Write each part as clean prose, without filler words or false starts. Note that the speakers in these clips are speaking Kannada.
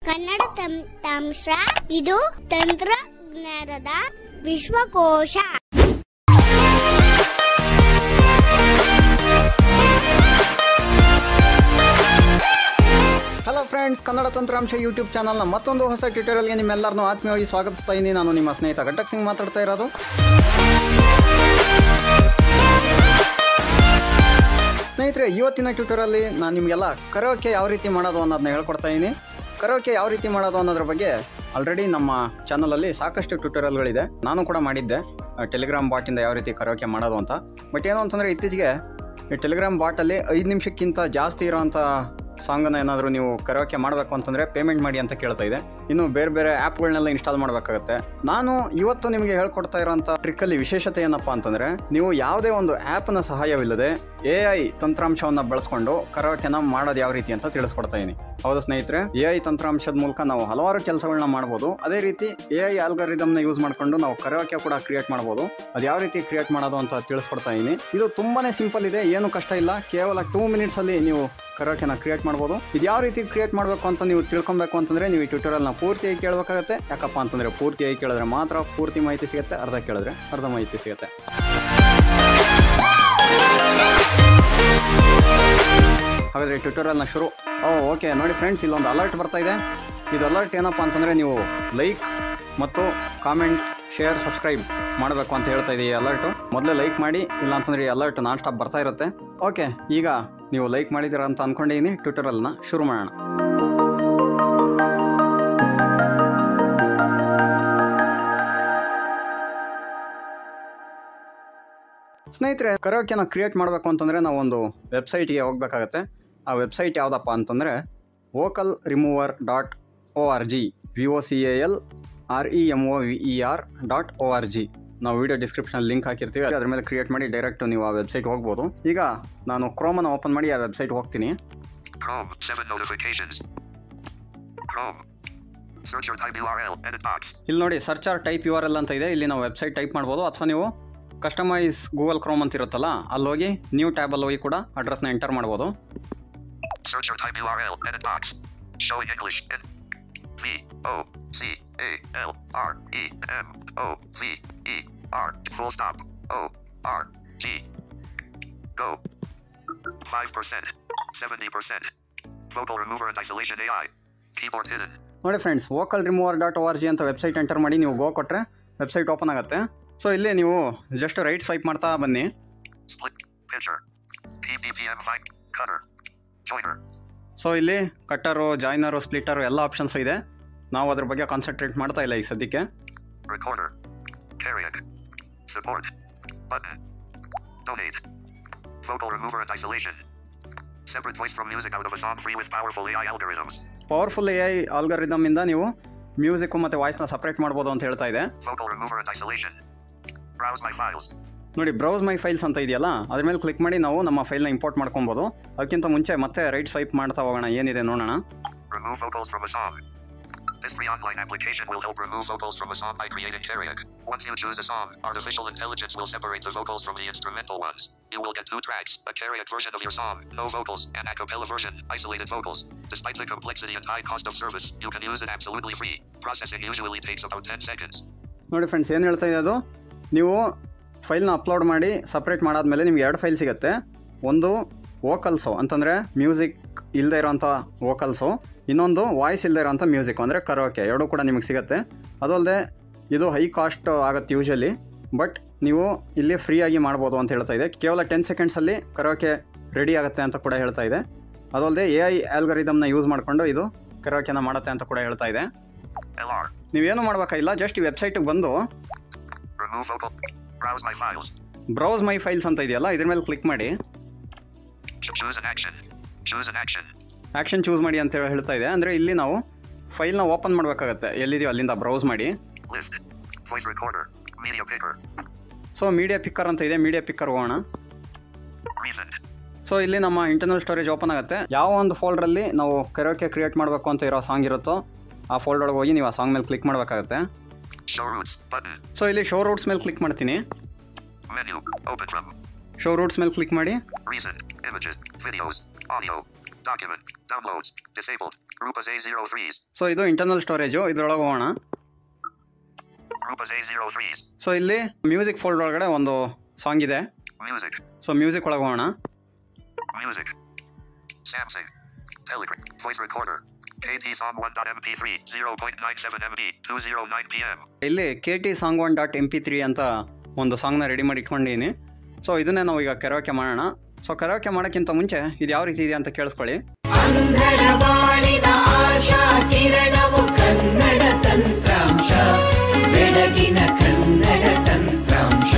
ಕನ್ನಡ ತಂತ್ರಾಂಶ ಇದು ತಂತ್ರಜ್ಞಾನದ ವಿಶ್ವಕೋಶ. ಹಲೋ ಫ್ರೆಂಡ್ಸ್, ಕನ್ನಡ ತಂತ್ರಾಂಶ ಯೂಟ್ಯೂಬ್ ಚಾನಲ್ನ ಮತ್ತೊಂದು ಹೊಸ ಟ್ಯುಟೋರಿಯಲ್ಗೆ ನಿಮ್ಮೆಲ್ಲರನ್ನೂ ಆತ್ಮೀಯವಾಗಿ ಸ್ವಾಗತಿಸ್ತಾ ಇದ್ದೀನಿ. ನಾನು ನಿಮ್ಮ ಸ್ನೇಹಿತ ಘಟಕ್ ಸಿಂಗ್ ಮಾತಾಡ್ತಾ ಇರೋದು. ಸ್ನೇಹಿತರೆ, ಇವತ್ತಿನ ಟ್ಯುಟೋರಿಯಲ್ಲಿ ನಾನು ನಿಮಗೆಲ್ಲ ಕರೋಕೆ ಯಾವ ರೀತಿ ಮಾಡೋದು ಅನ್ನೋದನ್ನ ಹೇಳ್ಕೊಡ್ತಾ ಇದ್ದೀನಿ. ಕರೋಕೆ ಯಾವ ರೀತಿ ಮಾಡೋದು ಅನ್ನೋದ್ರ ಬಗ್ಗೆ ಆಲ್ರೆಡಿ ನಮ್ಮ ಚಾನಲಲ್ಲಿ ಸಾಕಷ್ಟು ಟ್ಯುಟೋರಿಯಲ್ಗಳಿದೆ. ನಾನು ಕೂಡ ಮಾಡಿದ್ದೆ ಟೆಲಿಗ್ರಾಮ್ ಬಾಟಿಂದ ಯಾವ ರೀತಿ ಕರೋಕೆ ಮಾಡೋದು ಅಂತ. ಬಟ್ ಏನು ಅಂತಂದರೆ, ಇತ್ತೀಚೆಗೆ ಈ ಟೆಲಿಗ್ರಾಮ್ ಬಾಟಲ್ಲಿ 5 ನಿಮಿಷಕ್ಕಿಂತ ಜಾಸ್ತಿ ಇರೋವಂಥ ಸಾಂಗನ್ನು ಏನಾದರೂ ನೀವು ಕರೋಕೆ ಮಾಡಬೇಕು ಅಂತಂದರೆ ಪೇಮೆಂಟ್ ಮಾಡಿ ಅಂತ ಕೇಳ್ತಾ ಇದೆ. ಇನ್ನು ಬೇರೆ ಬೇರೆ ಆ್ಯಪ್ಗಳನ್ನೆಲ್ಲ ಇನ್ಸ್ಟಾಲ್ ಮಾಡಬೇಕಾಗತ್ತೆ. ನಾನು ಇವತ್ತು ನಿಮಗೆ ಹೇಳ್ಕೊಡ್ತಾ ಇರೋಂಥ ಟ್ರಿಕ್ಕಲ್ಲಿ ವಿಶೇಷತೆ ಏನಪ್ಪ ಅಂತಂದರೆ, ನೀವು ಯಾವುದೇ ಒಂದು ಆ್ಯಪ್ನ ಸಹಾಯವಿಲ್ಲದೆ AI ತಂತ್ರಾಂಶವನ್ನು ಬಳಸ್ಕೊಂಡು ಕರೋಕೆನ ಮಾಡೋದು ಯಾವ ರೀತಿ ಅಂತ ತಿಳಿಸ್ಕೊಡ್ತಾ ಇದ್ದೀನಿ. ಹೌದು ಸ್ನೇಹಿತರೆ, AI ತಂತ್ರಾಂಶದ ಮೂಲಕ ನಾವು ಹಲವಾರು ಕೆಲಸಗಳನ್ನ ಮಾಡ್ಬೋದು. ಅದೇ ರೀತಿ AI ಆಲ್ಗಾರಿದಮ್ನ ಯೂಸ್ ಮಾಡಿಕೊಂಡು ನಾವು ಕರೋಕೆ ಕೂಡ ಕ್ರಿಯೇಟ್ ಮಾಡ್ಬೋದು. ಅದು ಯಾವ ರೀತಿ ಕ್ರಿಯೇಟ್ ಮಾಡೋದು ಅಂತ ತಿಳಿಸ್ಕೊಡ್ತಾ ಇದ್ದೀನಿ. ಇದು ತುಂಬಾನೇ ಸಿಂಪಲ್ ಇದೆ, ಏನು ಕಷ್ಟ ಇಲ್ಲ. ಕೇವಲ 2 ಮಿನಿಟ್ಸಲ್ಲಿ ನೀವು ಕರೋಕೆನ ಕ್ರಿಯೇಟ್ ಮಾಡ್ಬೋದು. ಇದು ಯಾವ ರೀತಿ ಕ್ರಿಯೇಟ್ ಮಾಡಬೇಕು ಅಂತ ನೀವು ತಿಳ್ಕೊಬೇಕು ಅಂತಂದರೆ ನೀವು ಈ ಟ್ಯುಟೋರಿಯಲ್ನ ಪೂರ್ತಿಯಾಗಿ ಕೇಳಬೇಕಾಗುತ್ತೆ. ಯಾಕಪ್ಪ ಅಂತಂದರೆ, ಪೂರ್ತಿಯಾಗಿ ಕೇಳಿದ್ರೆ ಮಾತ್ರ ಪೂರ್ತಿ ಮಾಹಿತಿ ಸಿಗುತ್ತೆ, ಅರ್ಧ ಕೇಳಿದ್ರೆ ಅರ್ಧ ಮಾಹಿತಿ ಸಿಗುತ್ತೆ. ಹಾಗಾದರೆ ಟ್ಯುಟೋರಿಯಲ್ನ ಶುರು. ಓಕೆ, ನೋಡಿ ಫ್ರೆಂಡ್ಸ್, ಇಲ್ಲೊಂದು ಅಲರ್ಟ್ ಬರ್ತಾ ಇದೆ. ಇದು ಅಲರ್ಟ್ ಏನಪ್ಪ ಅಂತಂದರೆ, ನೀವು ಲೈಕ್ ಮತ್ತು ಕಾಮೆಂಟ್, ಶೇರ್, ಸಬ್ಸ್ಕ್ರೈಬ್ ಮಾಡಬೇಕು ಅಂತ ಹೇಳ್ತಾ ಇದೆ ಈ ಅಲರ್ಟು. ಮೊದಲೇ ಲೈಕ್ ಮಾಡಿ, ಇಲ್ಲ ಅಂತಂದರೆ ಈ ಅಲರ್ಟ್ ನಾನ್ ಸ್ಟಾಪ್ ಬರ್ತಾ ಇರುತ್ತೆ. ಓಕೆ, ಈಗ ನೀವು ಲೈಕ್ ಮಾಡಿದ್ದೀರಾ ಅಂತ ಅಂದ್ಕೊಂಡಿದ್ದೀನಿ. ಟ್ಯುಟೋರಿಯಲ್ನ ಶುರು ಮಾಡೋಣ. ಸ್ನೇಹಿತರೆ, ಕರೋಕೆನ ಕ್ರಿಯೇಟ್ ಮಾಡಬೇಕು ಅಂತಂದರೆ ನಾವೊಂದು ವೆಬ್ಸೈಟ್ಗೆ ಹೋಗಬೇಕಾಗತ್ತೆ. ಆ ವೆಬ್ಸೈಟ್ ಯಾವುದಪ್ಪ ಅಂತಂದರೆ vocalremover.org, vocalremover.org. ನಾವು ವಿಡಿಯೋ ಡಿಸ್ಕ್ರಿಪ್ಷನಲ್ಲಿ ಲಿಂಕ್ ಹಾಕಿರ್ತೀವಿ, ಅದ್ರ ಮೇಲೆ ಕ್ರಿಯೇಟ್ ಮಾಡಿ ಡೈರೆಕ್ಟ್ ನೀವು ಆ ವೆಬ್ಸೈಟ್ ಹೋಗ್ಬೋದು. ಈಗ ನಾನು ಕ್ರೋಮನ್ನು ಓಪನ್ ಮಾಡಿ ಆ ವೆಬ್ಸೈಟ್ ಹೋಗ್ತೀನಿ. ಇಲ್ಲಿ ನೋಡಿ, ಸರ್ಚ್ ಆರ್ ಟೈಪ್ URL ಅಂತ ಇದೆ. ಇಲ್ಲಿ ನಾವು ವೆಬ್ಸೈಟ್ ಟೈಪ್ ಮಾಡ್ಬೋದು, ಅಥವಾ ನೀವು ಕಸ್ಟಮೈಸ್ ಗೂಗಲ್ ಕ್ರೋಮ್ ಅಂತ ಇರುತ್ತಲ್ಲ, ಅಲ್ಲಿ ಹೋಗಿ ನ್ಯೂ ಟ್ಯಾಬಲ್ಲಿ ಹೋಗಿ ಕೂಡ ಅಡ್ರೆಸ್ನ ಎಂಟರ್ ಮಾಡ್ಬೋದು. ನೋಡಿ ಫ್ರೆಂಡ್ಸ್, vocalremover.org ಅಂತ ವೆಬ್ಸೈಟ್ ಎಂಟರ್ ಮಾಡಿ ನೀವು ಗೋ ಕೊಟ್ಟರೆ ವೆಬ್ಸೈಟ್ ಓಪನ್ ಆಗುತ್ತೆ. ಸೊ ಇಲ್ಲಿ ನೀವು ಜಸ್ಟ್ ರೈಟ್ ಸ್ವೈಪ್ ಮಾಡ್ತಾ ಬನ್ನಿ. ಸೊ ಇಲ್ಲಿ ಕಟ್ಟರು, ಜಾಯ್ನರು, ಸ್ಪ್ಲಿಟರು ಎಲ್ಲ ಆಪ್ಷನ್ಸ್ ಇದೆ. ನಾವು ಅದ್ರ ಬಗ್ಗೆ ಕಾನ್ಸಂಟ್ರೇಟ್ ಮಾಡ್ತಾ ಇಲ್ಲ ಈಗ ಸದ್ಯಕ್ಕೆ. ಪವರ್ಫುಲ್ AI ಆಲ್ಗಾರಿದಮ್ ಇಂದ ನೀವು ಮ್ಯೂಸಿಕ್ ಮತ್ತು ವಾಯ್ಸ್ನ ಸಪ್ರೇಟ್ ಮಾಡ್ಬೋದು ಅಂತ ಹೇಳ್ತಾ ಇದೆ. ನೋಡಿ, ಬ್ರೌಸ್ ಮೈ ಫೈಲ್ಸ್ ಅಂತ ಇದೆಯಲ್ಲ, ಅದ್ರ ಮೇಲೆ ಕ್ಲಿಕ್ ಮಾಡಿ ನಾವು ನಮ್ಮ ಫೈಲ್ನ ಇಂಪೋರ್ಟ್ ಮಾಡ್ಕೊಬೋದು. ಅದಕ್ಕಿಂತ ಮುಂಚೆ ಮತ್ತೆ ರೈಟ್ ಸ್ವೈಪ್ ಮಾಡ್ತಾ ಹೋಗೋಣ, ಏನಿದೆ ನೋಡೋಣ. This free online application will help remove vocals from a song by creating karaoke. Once you choose a song, artificial intelligence will separate the vocals from the instrumental ones. You will get 2 tracks, a karaoke version of your song, no vocals, and a cappella version, isolated vocals. Despite the complexity and high cost of service, you can use it absolutely free. Processing usually takes about 10 seconds. ನೋಡಿ ಫ್ರೆಂಡ್ಸ್, ಏನು ಹೇಳ್ತಾ ಇದೆ ಅದು, ನೀವು ಫೈಲ್ನ ಅಪ್ಲೋಡ್ ಮಾಡಿ ಸಪ್ರೇಟ್ ಮಾಡಾದ್ಮೇಲೆ ನಿಮ್ಗೆ 2 ಫೈಲ್ ಸಿಗುತ್ತೆ. ಒಂದು ವೋಕಲ್ಸು ಅಂತಂದರೆ ಮ್ಯೂಸಿಕ್ ಇಲ್ಲದೆ ಇರೋಂಥ ವೋಕಲ್ಸು, ಇನ್ನೊಂದು ವಾಯ್ಸ್ ಇಲ್ಲದೆ ಇರೋಂಥ ಮ್ಯೂಸಿಕ್ ಅಂದರೆ ಕರೋಕೆ. ಎರಡೂ ಕೂಡ ನಿಮಗೆ ಸಿಗುತ್ತೆ. ಅದಲ್ಲದೆ ಇದು ಹೈ ಕಾಸ್ಟ್ ಆಗುತ್ತೆ ಯೂಶಲಿ, ಬಟ್ ನೀವು ಇಲ್ಲಿ ಫ್ರೀಯಾಗಿ ಮಾಡ್ಬೋದು ಅಂತ ಹೇಳ್ತಾ ಇದೆ. ಕೇವಲ 10 ಸೆಕೆಂಡ್ಸಲ್ಲಿ ಕರೋಕೆ ರೆಡಿ ಆಗುತ್ತೆ ಅಂತ ಕೂಡ ಹೇಳ್ತಾ ಇದೆ. ಅದಲ್ಲದೆ AI ಆಲ್ಗಾರಿದಮ್ನ ಯೂಸ್ ಮಾಡಿಕೊಂಡು ಇದು ಕರೋಕೆನ ಮಾಡುತ್ತೆ ಅಂತ ಕೂಡ ಹೇಳ್ತಾ ಇದೆ. ನೀವೇನು ಮಾಡಬೇಕಾಗಿಲ್ಲ, ಜಸ್ಟ್ ಈ ವೆಬ್ಸೈಟಿಗೆ ಬಂದು ಬ್ರೌಸ್ ಮೈ ಫೈಲ್ಸ್ ಅಂತ ಇದೆಯಲ್ಲ, ಇದ್ರ ಮೇಲೆ ಕ್ಲಿಕ್ ಮಾಡಿ ಆ್ಯಕ್ಷನ್ ಚೂಸ್ ಮಾಡಿ ಅಂತ ಹೇಳ್ತಾ ಇದೆ. ಅಂದರೆ ಇಲ್ಲಿ ನಾವು ಫೈಲ್ನ ಓಪನ್ ಮಾಡಬೇಕಾಗತ್ತೆ, ಎಲ್ಲಿದೆಯೋ ಅಲ್ಲಿಂದ ಬ್ರೌಸ್ ಮಾಡಿ. ಸೊ ಮೀಡಿಯಾ ಪಿಕ್ಕರ್ ಅಂತ ಇದೆ, ಮೀಡಿಯಾ ಪಿಕ್ಕರ್ ಹೋಗೋಣ. ಸೊ ಇಲ್ಲಿ ನಮ್ಮ ಇಂಟರ್ನಲ್ ಸ್ಟೋರೇಜ್ ಓಪನ್ ಆಗುತ್ತೆ. ಯಾವ ಒಂದು ಫೋಲ್ಡ್ರಲ್ಲಿ ನಾವು ಕರೋಕೆ ಕ್ರಿಯೇಟ್ ಮಾಡಬೇಕು ಅಂತ ಇರೋ ಸಾಂಗ್ ಇರುತ್ತೋ ಆ ಫೋಲ್ಡ್ ಒಳಗೆ ಹೋಗಿ ನೀವು ಆ ಸಾಂಗ್ ಮೇಲೆ ಕ್ಲಿಕ್ ಮಾಡಬೇಕಾಗತ್ತೆ. ಸೊ ಇಲ್ಲಿ ಶೋ ರೂಟ್ಸ್ ಮೇಲೆ ಕ್ಲಿಕ್ ಮಾಡ್ತೀನಿ. ಶೋ ರೂಟ್ಸ್ ಮೇಲೆ ಕ್ಲಿಕ್ ಮಾಡಿ Document. Downloads. Disabled. Rupas A03s. So ಇದು ಇಂಟರ್ನಲ್ ಸ್ಟೋರೇಜು. ಇದ್ರೊಳಗೆ ಹೋಗೋಣ. Rupas A03s. ಸೊ ಇಲ್ಲಿ ಮ್ಯೂಸಿಕ್ ಫೋಲ್ಡರ್ ಒಳಗಡೆ ಒಂದು ಸಾಂಗ್ ಇದೆ. Music. ಸೊ ಮ್ಯೂಸಿಕ್ ಒಳಗೆ ಹೋಗೋಣ. Music. Samsung. Telegram. Voice recorder. KT Song 1.mp3 0.97 MB 209 PM. ಇಲ್ಲಿ KT Song 1.mp3 ಅಂತ ಒಂದು ಸಾಂಗ್ನ ರೆಡಿ ಮಾಡಿ ಇಟ್ಕೊಂಡಿದ್ದೀನಿ. ಸೊ ಇದನ್ನೇ ನಾವು ಈಗ ಕೆರೋಕೆ ಮಾಡೋಣ. ಸೊ ಕೆರೋಕೆ ಮಾಡೋಕ್ಕಿಂತ ಮುಂಚೆ ಇದು ಯಾವ ರೀತಿ ಇದೆ ಅಂತ ಕೇಳಿಸ್ಕೊಳ್ಳಿ. ಅಂಧರ ಬಾಳಿನ ಆಶಾ ಕಿರಣವು ಕನ್ನಡ ತಂತ್ರಾಂಶ, ಬೆಳಗಿನ ಕನ್ನಡ ತಂತ್ರಾಂಶ.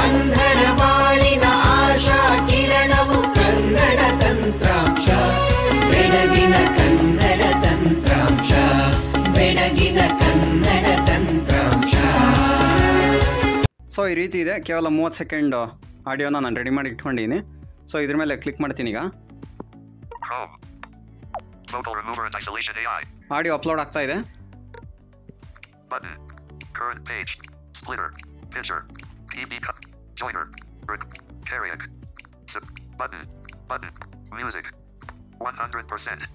ಅಂಧರ ಬಾಳಿನ ಆಶಾ ಕಿರಣವು ಕನ್ನಡ ತಂತ್ರಾಂಶ, ಬೆಳಗಿನ ಕನ್ನಡ ತಂತ್ರಾಂಶ, ಬೆಳಗಿನ ಕನ್ನಡ ತಂತ್ರಾಂಶ. ಸೊ ಈ ರೀತಿ ಇದೆ. ಕೇವಲ 30 ಸೆಕೆಂಡ್ ಆಡಿಯೋನ ನಾನು ರೆಡಿ ಮಾಡಿ ಇಟ್ಕೊಂಡಿದ್ದೀನಿ. ಸೊ ಇದ್ರ ಮೇಲೆ ಕ್ಲಿಕ್ ಮಾಡ್ತೀನಿ ಈಗ. Chrome. Vocal remover and isolation AI. Audio upload ಆಗ್ತಾ ಇದೆ. Button. Current page. Splitter. Picture. PB cut. Joiner. Karaoke. Button. Button. Music. 100%.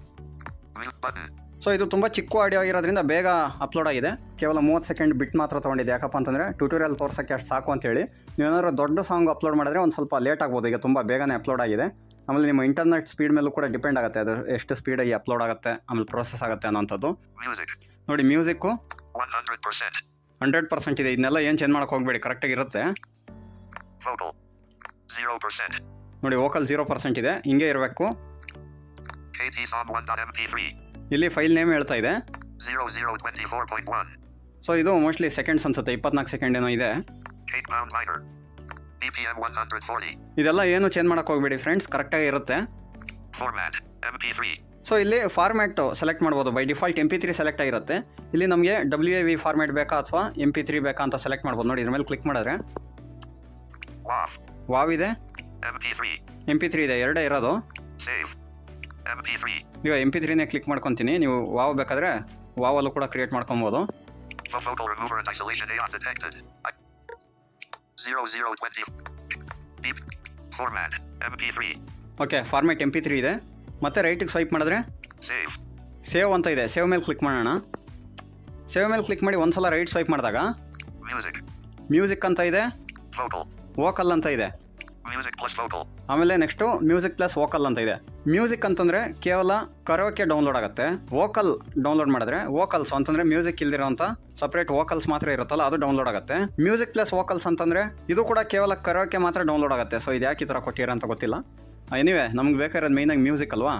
Mute button. So ಇದು ತುಂಬ ಚಿಕ್ಕ ಆಡಿಯೋ ಆಗಿರೋದ್ರಿಂದ ಬೇಗ ಅಪ್ಲೋಡ್ ಆಗಿದೆ. ಕೇವಲ 30 ಸೆಕೆಂಡ್ ಬಿಟ್ ಮಾತ್ರ ತೊಗೊಂಡಿದೆ. ಯಾಕಪ್ಪ ಅಂತಂದರೆ ಟ್ಯೂಟೋರಿಯಲ್ ತೋರ್ಸೋಕ್ಕೆ ಅಷ್ಟು ಸಾಕು ಅಂತೇಳಿ. ನೀವೇನಾದ್ರು ದೊಡ್ಡ ಸಾಂಗ್ ಅಪ್ಲೋಡ್ ಮಾಡಿದ್ರೆ ಒಂದು ಸ್ವಲ್ಪ ಲೇಟ್ ಆಗ್ಬೋದು. ಈಗ ತುಂಬ ಬೇಗನೆ ಅಪ್ಲೋಡ್ ಆಗಿದೆ. ಆಮೇಲೆ ನಿಮ್ಮ ಇಂಟರ್ನೆಟ್ ಸ್ಪೀಡ್ ಮೇಲೂ ಕೂಡ ಡಿಪೆಂಡ್ ಆಗುತ್ತೆ, ಅದು ಎಷ್ಟು ಸ್ಪೀಡಾಗಿ ಅಪ್ಲೋಡ್ ಆಗುತ್ತೆ ಆಮೇಲೆ ಪ್ರೋಸೆಸ್ ಆಗುತ್ತೆ ಅನ್ನೋಂಥದ್ದು. ನೋಡಿ ಮ್ಯೂಸಿಕ್ಕು 100% ಇದೆ. ಇದನ್ನೆಲ್ಲ ಏನು ಚೇಂಜ್ ಮಾಡೋಕೆ ಹೋಗಬೇಡಿ, ಕರೆಕ್ಟಾಗಿ ಇರುತ್ತೆ. ನೋಡಿ ವೋಕಲ್ 0% ಇದೆ, ಹಿಂಗೆ ಇರಬೇಕು. ಇಲ್ಲಿ ಫೈಲ್ ನೇಮ್ ಹೇಳ್ತಾ ಇದೆ 0024.1. ಸೊ ಇದು ಮೋಸ್ಟ್ಲಿ ಸೆಕೆಂಡ್ಸ್ ಅನ್ಸುತ್ತೆ, 24 ಸೆಕೆಂಡ್ ಏನೋ ಇದೆ. BPM 140. ಇದೆಲ್ಲ ಏನು ಚೇಂಜ್ ಮಾಡಕ್ಕೆ ಹೋಗಬೇಡಿ ಫ್ರೆಂಡ್ಸ್, ಕರೆಕ್ಟಾಗಿ ಇರುತ್ತೆ. Format MP3. ಸೊ ಇಲ್ಲಿ ಫಾರ್ಮ್ಯಾಟ್ ಸೆಲೆಕ್ಟ್ ಮಾಡ್ಬೋದು. ಬೈ ಡಿಫಾಲ್ಟ್ MP3 ಸೆಲೆಕ್ಟ್ ಆಗಿರುತ್ತೆ. ಇಲ್ಲಿ ನಮಗೆ WAV ಫಾರ್ಮ್ಯಾಟ್ ಬೇಕಾ ಅಥವಾ MP3 ಬೇಕಾ ಅಂತ ಸೆಲೆಕ್ಟ್ ಮಾಡ್ಬೋದು. ನೋಡಿ ಇದ್ರ ಮೇಲೆ ಕ್ಲಿಕ್ ಮಾಡಿದ್ರೆ ವಾವ್ ಇದೆ, MP3 ಇದೆ, ಎರಡೇ ಇರೋದು. ಈಗ MP3ನೇ ಕ್ಲಿಕ್ ಮಾಡ್ಕೊತೀನಿ. ನೀವು ವಾವ್ ಬೇಕಾದ್ರೆ ವಾವಲ್ಲೂ ಕೂಡ ಕ್ರಿಯೇಟ್ ಮಾಡ್ಕೊಬೋದು. ಓಕೆ, ಫಾರ್ಮ್ಯಾಟ್ MP3 ಇದೆ. ಮತ್ತೆ ರೈಟಿಗೆ ಸ್ವೈಪ್ ಮಾಡಿದ್ರೆ ಸೇವ್ ಅಂತ ಇದೆ. ಸೇವ್ ಮೇಲೆ ಕ್ಲಿಕ್ ಮಾಡೋಣ. ಸೇವ್ ಮೇಲೆ ಕ್ಲಿಕ್ ಮಾಡಿ ಒಂದ್ಸಲ ರೈಟ್ ಸ್ವೈಪ್ ಮಾಡಿದಾಗ ಮ್ಯೂಸಿಕ್ ಅಂತ ಇದೆ, ವೋಕಲ್ ಅಂತ ಇದೆ. ಆಮೇಲೆ ನೆಕ್ಸ್ಟು ಮ್ಯೂಸಿಕ್ ಪ್ಲಸ್ ವೋಕಲ್ ಅಂತ ಇದೆ. ಮ್ಯೂಸಿಕ್ ಅಂತಂದರೆ ಕೇವಲ ಕರೋಕೆ ಡೌನ್ಲೋಡ್ ಆಗುತ್ತೆ. ವೋಕಲ್ ಡೌನ್ಲೋಡ್ ಮಾಡಿದ್ರೆ ವೋಕಲ್ಸ್ ಅಂತಂದರೆ ಮ್ಯೂಸಿಕ್ ಇಲ್ದಿರೋಂಥ ಸಪ್ರೇಟ್ ವೋಕಲ್ಸ್ ಮಾತ್ರ ಇರುತ್ತಲ್ಲ, ಅದು ಡೌನ್ಲೋಡ್ ಆಗುತ್ತೆ. ಮ್ಯೂಸಿಕ್ ಪ್ಲಸ್ ವೋಕಲ್ಸ್ ಅಂತಂದರೆ ಇದು ಕೂಡ ಕೇವಲ ಕರೋಕೆ ಮಾತ್ರ ಡೌನ್ಲೋಡ್ ಆಗುತ್ತೆ. ಸೊ ಇದು ಯಾಕೆ ಈ ಥರ ಕೊಟ್ಟಿರ ಅಂತ ಗೊತ್ತಿಲ್ಲ. ಎನಿವೆ ನಮ್ಗೆ ಬೇಕಾಗಿರೋದು ಮೇಯ್ನಾಗಿ ಮ್ಯೂಸಿಕ್ ಅಲ್ವಾ.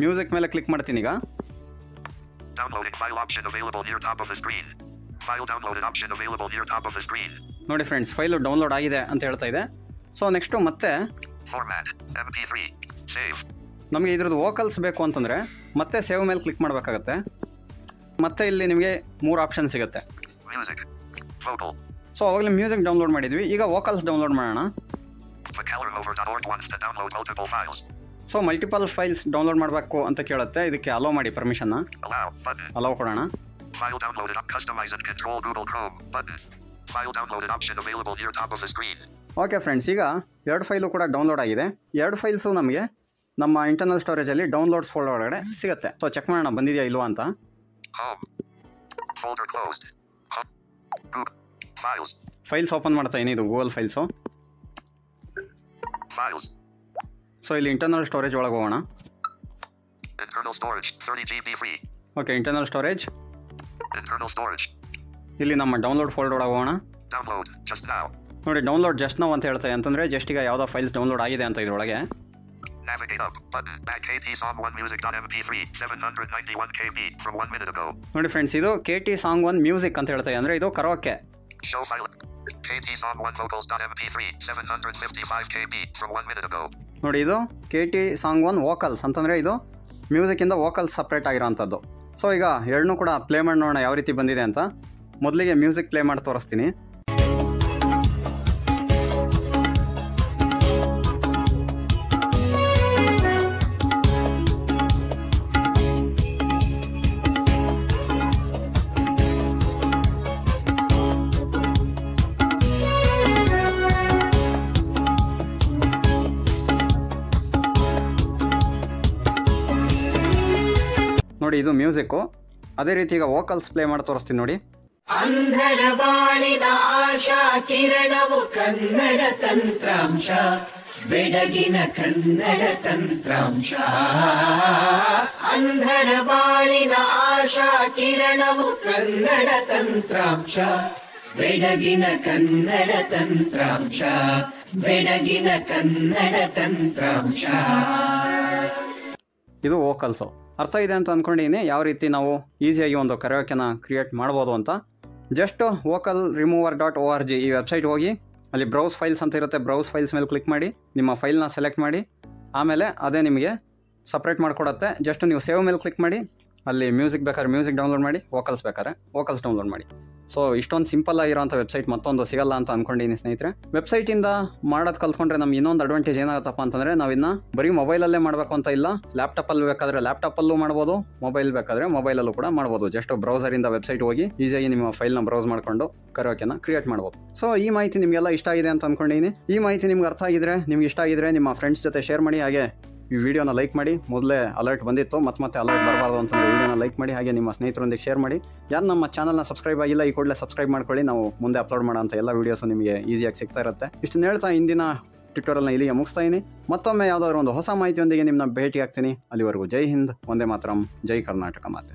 ಮ್ಯೂಸಿಕ್ ಮೇಲೆ ಕ್ಲಿಕ್ ಮಾಡ್ತೀನಿ ಈಗ. ನೋಡಿ ಫ್ರೆಂಡ್ಸ್, ಫೈಲು ಡೌನ್ಲೋಡ್ ಆಗಿದೆ ಅಂತ ಹೇಳ್ತಾ ಇದೆ. ಸೊ ನೆಕ್ಸ್ಟು ಮತ್ತೆ ನಮಗೆ ಇದ್ರದ್ದು ವೋಕಲ್ಸ್ ಬೇಕು ಅಂತಂದರೆ ಮತ್ತೆ ಸೇವ್ ಮೇಲೆ ಕ್ಲಿಕ್ ಮಾಡಬೇಕಾಗತ್ತೆ. ಮತ್ತೆ ಇಲ್ಲಿ ನಿಮಗೆ 3 ಆಪ್ಷನ್ ಸಿಗುತ್ತೆ. ಸೊ ಅವಾಗಲೇ ಮ್ಯೂಸಿಕ್ ಡೌನ್ಲೋಡ್ ಮಾಡಿದ್ವಿ, ಈಗ ವೋಕಲ್ಸ್ ಡೌನ್ಲೋಡ್ ಮಾಡೋಣ. ಸೊ ಮಲ್ಟಿಪಲ್ ಫೈಲ್ಸ್ ಡೌನ್ಲೋಡ್ ಮಾಡಬೇಕು ಅಂತ ಕೇಳುತ್ತೆ. ಇದಕ್ಕೆ ಅಲೋ ಮಾಡಿ, ಪರ್ಮಿಷನ್ನ ಅಲೋ ಕೊಡೋಣ. ಓಕೆ ಫ್ರೆಂಡ್ಸ್, ಈಗ 2 ಫೈಲು ಕೂಡ ಡೌನ್ಲೋಡ್ ಆಗಿದೆ. 2 ಫೈಲ್ಸು ನಮಗೆ ನಮ್ಮ ಇಂಟರ್ನಲ್ ಸ್ಟೋರೇಜಲ್ಲಿ ಡೌನ್ಲೋಡ್ಸ್ ಫೋಲ್ಡರ್ ಒಳಗಡೆ ಸಿಗುತ್ತೆ. ಸೊ ಚೆಕ್ ಮಾಡೋಣ ಬಂದಿದೆಯಾ ಇಲ್ವಾ ಅಂತ. ಫೈಲ್ಸ್ ಓಪನ್ ಮಾಡ್ತಾ ಇದೀನಿ, ಇದು ಗೂಗಲ್ ಫೈಲ್ಸು. ಸೊ ಇಲ್ಲಿ ಇಂಟರ್ನಲ್ ಸ್ಟೋರೇಜ್ ಒಳಗೆ ಹೋಗೋಣ. Okay, internal storage. ಇಲ್ಲಿ ನಮ್ಮ ಡೌನ್ಲೋಡ್ ಫೋಲ್ಡರ್ ಒಳಗೆ ಹೋಗೋಣ. ನೋಡಿ ಡೌನ್ಲೋಡ್ ಜಸ್ಟ್ ನೌ ಅಂತ ಹೇಳ್ತಾ ಇದೆ, ಅಂತಂದರೆ ಜಸ್ಟ್ ಈಗ ಯಾವುದೋ ಫೈಲ್ಸ್ ಡೌನ್ಲೋಡ್ ಆಗಿದೆ ಅಂತ ಇದ್ರೊಳಗೆ. ನೋಡಿ ಫ್ರೆಂಡ್ಸ್, ಇದು KT Song 1 ಮ್ಯೂಸಿಕ್ ಅಂತ ಹೇಳ್ತಾ ಇದೆ, ಅಂದರೆ ಇದು ಕರೋಕೆ. ನೋಡಿ ಇದು KT Song 1 ವೋಕಲ್ಸ್ ಅಂತಂದರೆ ಇದು ಮ್ಯೂಸಿಕ್ಕಿಂದ ವೋಕಲ್ಸ್ ಸಪ್ರೇಟ್ ಆಗಿರೋಂಥದ್ದು. ಸೊ ಈಗ ಎರಡನ್ನೂ ಕೂಡ ಪ್ಲೇ ಮಾಡಿ ನೋಡೋಣ ಯಾವ ರೀತಿ ಬಂದಿದೆ ಅಂತ. ಮೊದಲಿಗೆ ಮ್ಯೂಸಿಕ್ ಪ್ಲೇ ಮಾಡಿ ತೋರಿಸ್ತೀನಿ. ನೋಡಿ ಇದು ಮ್ಯೂಸಿಕ್ಕು. ಅದೇ ರೀತಿ ಈಗ ವೋಕಲ್ಸ್ ಪ್ಲೇ ಮಾಡಿ ತೋರಿಸ್ತೀನಿ ನೋಡಿ. ಅಂಧರ ಬಾಳಿನ ಆಶಾ ಕಿರಣವು ಕನ್ನಡ ತಂತ್ರಾಂಶ, ಬೆಡಗಿನ ಕನ್ನಡ ತಂತ್ರಾಂಶ. ಅಂಧರ ಬಾಳಿನ ಆಶಾ ಕಿರಣವು ಕನ್ನಡ ತಂತ್ರಾಂಶ, ಬೆಡಗಿನ ಕನ್ನಡ ತಂತ್ರಾಂಶ, ಬೆಡಗಿನ ಕನ್ನಡ ತಂತ್ರಾಂಶ. ಇದು ವೋಕಲ್ಸು. ಅರ್ಥ ಇದೆ ಅಂತ ಅಂದ್ಕೊಂಡಿದ್ದೀನಿ ಯಾವ ರೀತಿ ನಾವು ಈಸಿಯಾಗಿ ಒಂದು ಕರಾವಕೆನ ಕ್ರಿಯೇಟ್ ಮಾಡ್ಬೋದು ಅಂತ. ಜಸ್ಟ್ vocalremover.org ಈ ವೆಬ್ಸೈಟ್ ಹೋಗಿ ಅಲ್ಲಿ ಬ್ರೌಸ್ ಫೈಲ್ಸ್ ಅಂತ ಇರುತ್ತೆ. ಬ್ರೌಸ್ ಫೈಲ್ಸ್ ಮೇಲೆ ಕ್ಲಿಕ್ ಮಾಡಿ ನಿಮ್ಮ ಫೈಲ್ನ ಸೆಲೆಕ್ಟ್ ಮಾಡಿ, ಆಮೇಲೆ ಅದೇ ನಿಮಗೆ ಸಪ್ರೇಟ್ ಮಾಡಿಕೊಡುತ್ತೆ. ಜಸ್ಟ್ ನೀವು ಸೇವ್ ಮೇಲೆ ಕ್ಲಿಕ್ ಮಾಡಿ, ಅಲ್ಲಿ ಮ್ಯೂಸಿಕ್ ಬೇಕಾದ್ರೆ ಮ್ಯೂಸಿಕ್ ಡೌನ್ಲೋಡ್ ಮಾಡಿ, ವೋಕಲ್ಸ್ ಬೇಕಾದ್ರೆ ವೋಕಲ್ಸ್ ಡೌನ್ಲೋಡ್ ಮಾಡಿ. ಸೊ ಇಷ್ಟೊಂದು ಸಿಂಪಲ್ ಆಗಿರೋಂಥ ವೆಬ್ಸೈಟ್ ಮತ್ತೊಂದು ಸಿಗಲ್ಲ ಅಂತ ಅಂದ್ಕೊಂಡಿದ್ದೀನಿ ಸ್ನೇಹಿತರೆ. ವೆಬ್ಸೈಟಿಂದ ಮಾಡೋದು ಕಲ್ತ್ಕೊಂಡ್ರೆ ನಮ್ಗೆ ಇನ್ನೊಂದು ಅಡ್ವಾಂಟೇಜ್ ಏನಾಗುತ್ತಪ್ಪ ಅಂತಂದರೆ, ನಾವಿನ್ನ ಬರೀ ಮೊಬೈಲಲ್ಲೇ ಮಾಡಬೇಕು ಅಂತ ಇಲ್ಲ. ಲ್ಯಾಪ್ಟಾಪಲ್ಲಿ ಬೇಕಾದರೆ ಲ್ಯಾಪ್ಟಾಪಲ್ಲೂ ಮಾಡ್ಬೋದು, ಮೊಬೈಲ್ ಬೇಕಾದರೆ ಮೊಬೈಲಲ್ಲೂ ಕೂಡ ಮಾಡ್ಬೋದು. ಜಸ್ಟ್ ಬ್ರೌಸರಿಂದ ವೆಬ್ಸೈಟ್ ಹೋಗಿ ಈಸಿಯಾಗಿ ನಿಮ್ಮ ಫೈಲ್ನ ಬ್ರೌಸ್ ಮಾಡಿಕೊಂಡು ಕರಾವಕೆನ ಕ್ರಿಯೇಟ್ ಮಾಡ್ಬೋದು. ಸೊ ಈ ಮಾಹಿತಿ ನಿಮಗೆಲ್ಲ ಇಷ್ಟ ಆಗಿದೆ ಅಂತ ಅಂದ್ಕೊಂಡಿದ್ದೀನಿ. ಈ ಮಾಹಿತಿ ನಿಮ್ಗೆ ಅರ್ಥ ಆಗಿದ್ರೆ, ನಿಮ್ಗೆ ಇಷ್ಟ ಆಗಿದ್ರೆ ನಿಮ್ಮ ಫ್ರೆಂಡ್ಸ್ ಜೊತೆ ಶೇರ್ ಮಾಡಿ. ಹಾಗೆ ಈ ವಿಡಿಯೋನ ಲೈಕ್ ಮಾಡಿ. ಮೊದಲೇ ಅಲರ್ಟ್ ಬಂದಿತ್ತು, ಮತ್ತೆ ಅಲರ್ಟ್ ಬರಬಾರ್ದು ಅಂತಂದರೆ ವಿಡಿಯೋನ ಲೈಕ್ ಮಾಡಿ. ಹಾಗೆ ನಿಮ್ಮ ಸ್ನೇಹಿತರೊಂದಿಗೆ ಶೇರ್ ಮಾಡಿ. ಯಾರು ನಮ್ಮ ಚಾನಲ್ನ ಸಬ್ಸ್ಕ್ರೈಬ್ ಆಗಿಲ್ಲ, ಈ ಕೂಡಲೇ ಸಬ್ಸ್ಕ್ರೈಬ್ ಮಾಡ್ಕೊಳ್ಳಿ. ನಾವು ಮುಂದೆ ಅಪ್ಲೋಡ್ ಮಾಡೋಂಥ ಎಲ್ಲ ವೀಡಿಯೋಸು ನಿಮಗೆ ಈಸಿಯಾಗಿ ಸಿಗ್ತಾ ಇರುತ್ತೆ. ಇಷ್ಟನ್ನು ಹೇಳ್ತಾ ಇಂದಿನ ಟ್ಯುಟೋರಿಯಲ್ನ ಇಲ್ಲಿಗೆ ಮುಗಿಸ್ತಾ ಇದ್ದೀನಿ. ಮತ್ತೊಮ್ಮೆ ಯಾವುದಾದ್ರೂ ಒಂದು ಹೊಸ ಮಾಹಿತಿಯೊಂದಿಗೆ ನಿಮ್ಮನ್ನ ಭೇಟಿ ಆಗ್ತೀನಿ. ಅಲ್ಲಿವರೆಗೂ ಜೈ ಹಿಂದ್, ವಂದೇ ಮಾತರಂ, ಜೈ ಕರ್ನಾಟಕ ಮಾತೆ.